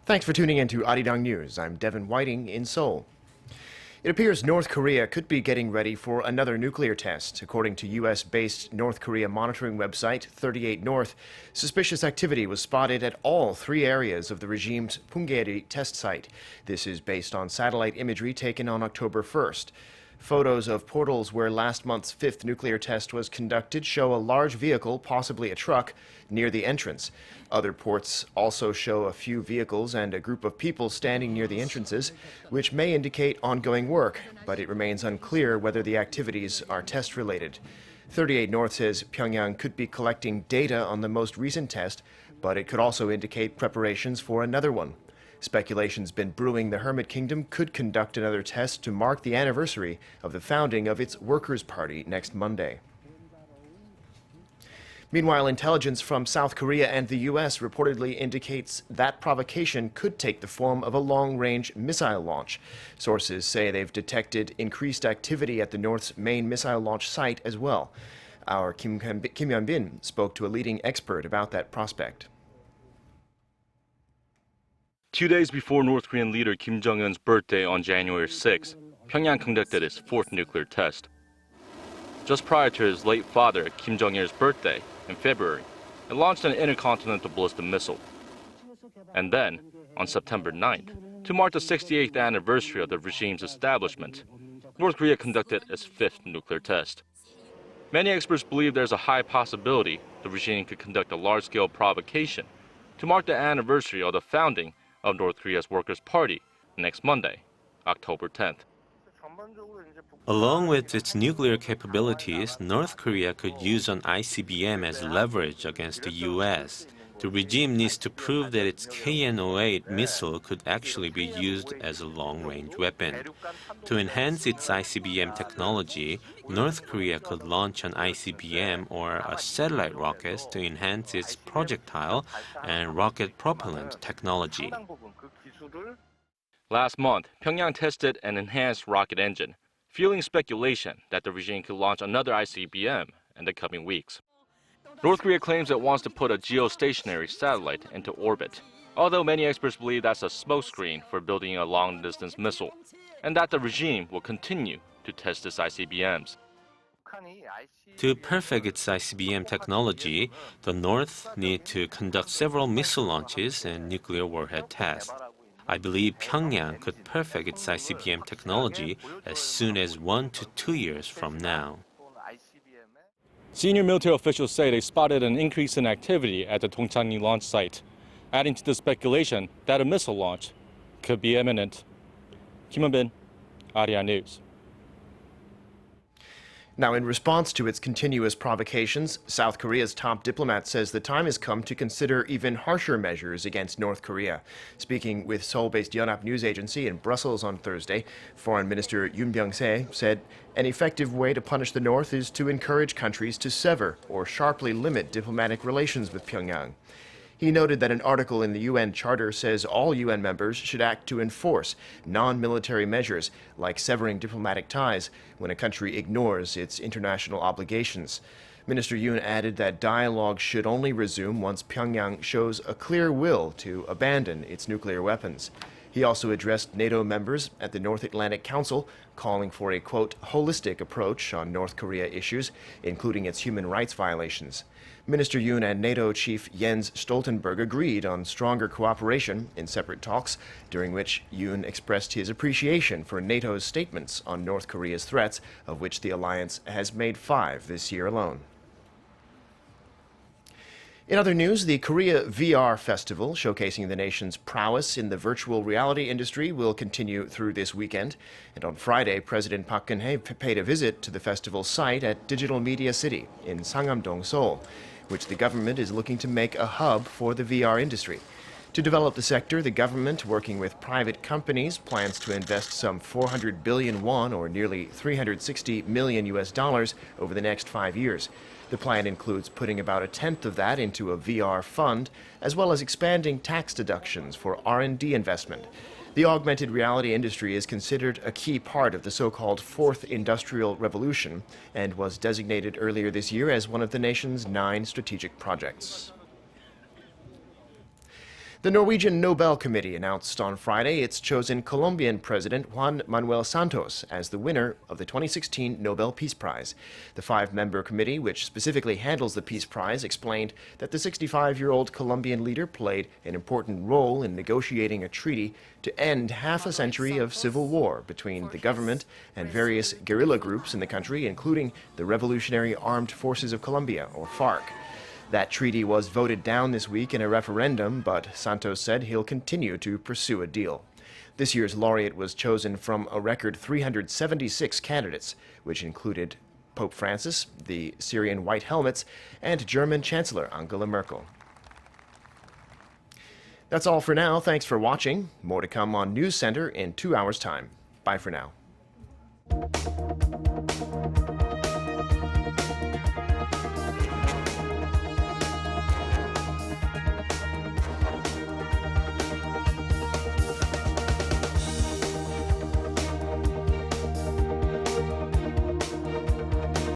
Thanks for tuning in to ARIRANG News. I'm Devin Whiting in Seoul. It appears North Korea could be getting ready for another nuclear test. According to U.S.-based North Korea monitoring website 38 North, suspicious activity was spotted at all three areas of the regime's Punggye-ri test site. This is based on satellite imagery taken on October 1st. Photos of portals where last month's fifth nuclear test was conducted show a large vehicle, possibly a truck, near the entrance. Other ports also show a few vehicles and a group of people standing near the entrances, which may indicate ongoing work, but it remains unclear whether the activities are test-related. 38 North says Pyongyang could be collecting data on the most recent test, but it could also indicate preparations for another one. Speculation's been brewing the Hermit Kingdom could conduct another test to mark the anniversary of the founding of its Workers' Party next Monday. Meanwhile, intelligence from South Korea and the U.S. reportedly indicates that provocation could take the form of a long-range missile launch. Sources say they've detected increased activity at the North's main missile launch site as well. Our Kim Hyun-bin spoke to a leading expert about that prospect. 2 days before North Korean leader Kim Jong-un's birthday on January 6, Pyongyang conducted its fourth nuclear test. Just prior to his late father Kim Jong-il's birthday in February, it launched an intercontinental ballistic missile. And then, on September 9th, to mark the 68th anniversary of the regime's establishment, North Korea conducted its fifth nuclear test. Many experts believe there's a high possibility the regime could conduct a large-scale provocation to mark the anniversary of the founding of North Korea's Workers' Party next Monday, October 10th. Along with its nuclear capabilities, North Korea could use an ICBM as leverage against the U.S. The regime needs to prove that its KN-08 missile could actually be used as a long-range weapon. To enhance its ICBM technology, North Korea could launch an ICBM or a satellite rocket to enhance its projectile and rocket propellant technology. Last month, Pyongyang tested an enhanced rocket engine, fueling speculation that the regime could launch another ICBM in the coming weeks. North Korea claims it wants to put a geostationary satellite into orbit, although many experts believe that's a smokescreen for building a long-distance missile, and that the regime will continue to test its ICBMs. To perfect its ICBM technology, the North needs to conduct several missile launches and nuclear warhead tests. I believe Pyongyang could perfect its ICBM technology as soon as 1 to 2 years from now. Senior military officials say they spotted an increase in activity at the Dongchang launch site, adding to the speculation that a missile launch could be imminent. Kim Hyun-bin, ARIRANG News. Now, in response to its continuous provocations, South Korea's top diplomat says the time has come to consider even harsher measures against North Korea. Speaking with Seoul-based Yonhap News Agency in Brussels on Thursday, Foreign Minister Yoon Byung-se said an effective way to punish the North is to encourage countries to sever or sharply limit diplomatic relations with Pyongyang. He noted that an article in the UN Charter says all UN members should act to enforce non-military measures like severing diplomatic ties when a country ignores its international obligations. Minister Yoon added that dialogue should only resume once Pyongyang shows a clear will to abandon its nuclear weapons. He also addressed NATO members at the North Atlantic Council, calling for a, quote, holistic approach on North Korea issues, including its human rights violations. Minister Yoon and NATO chief Jens Stoltenberg agreed on stronger cooperation in separate talks, during which Yoon expressed his appreciation for NATO's statements on North Korea's threats, of which the alliance has made 5 this year alone. In other news, the Korea VR Festival, showcasing the nation's prowess in the virtual reality industry, will continue through this weekend. And on Friday, President Park Geun-hye paid a visit to the festival site at Digital Media City in Sangam-dong, Seoul, which the government is looking to make a hub for the VR industry. To develop the sector, the government, working with private companies, plans to invest some 400 billion won, or nearly $360 million over the next 5 years. The plan includes putting about 1/10 of that into a VR fund, as well as expanding tax deductions for R&D investment. The augmented reality industry is considered a key part of the so-called Fourth Industrial Revolution and was designated earlier this year as one of the nation's 9 strategic projects. The Norwegian Nobel Committee announced on Friday it's chosen Colombian President Juan Manuel Santos as the winner of the 2016 Nobel Peace Prize. The five-member committee, which specifically handles the Peace Prize, explained that the 65-year-old Colombian leader played an important role in negotiating a treaty to end half a century of civil war between the government and various guerrilla groups in the country, including the Revolutionary Armed Forces of Colombia, or FARC. That treaty was voted down this week in a referendum, but Santos said he'll continue to pursue a deal. This year's laureate was chosen from a record 376 candidates, which included Pope Francis, the Syrian White Helmets, and German Chancellor Angela Merkel. That's all for now. Thanks for watching. More to come on News Center in 2 hours' time. Bye for now.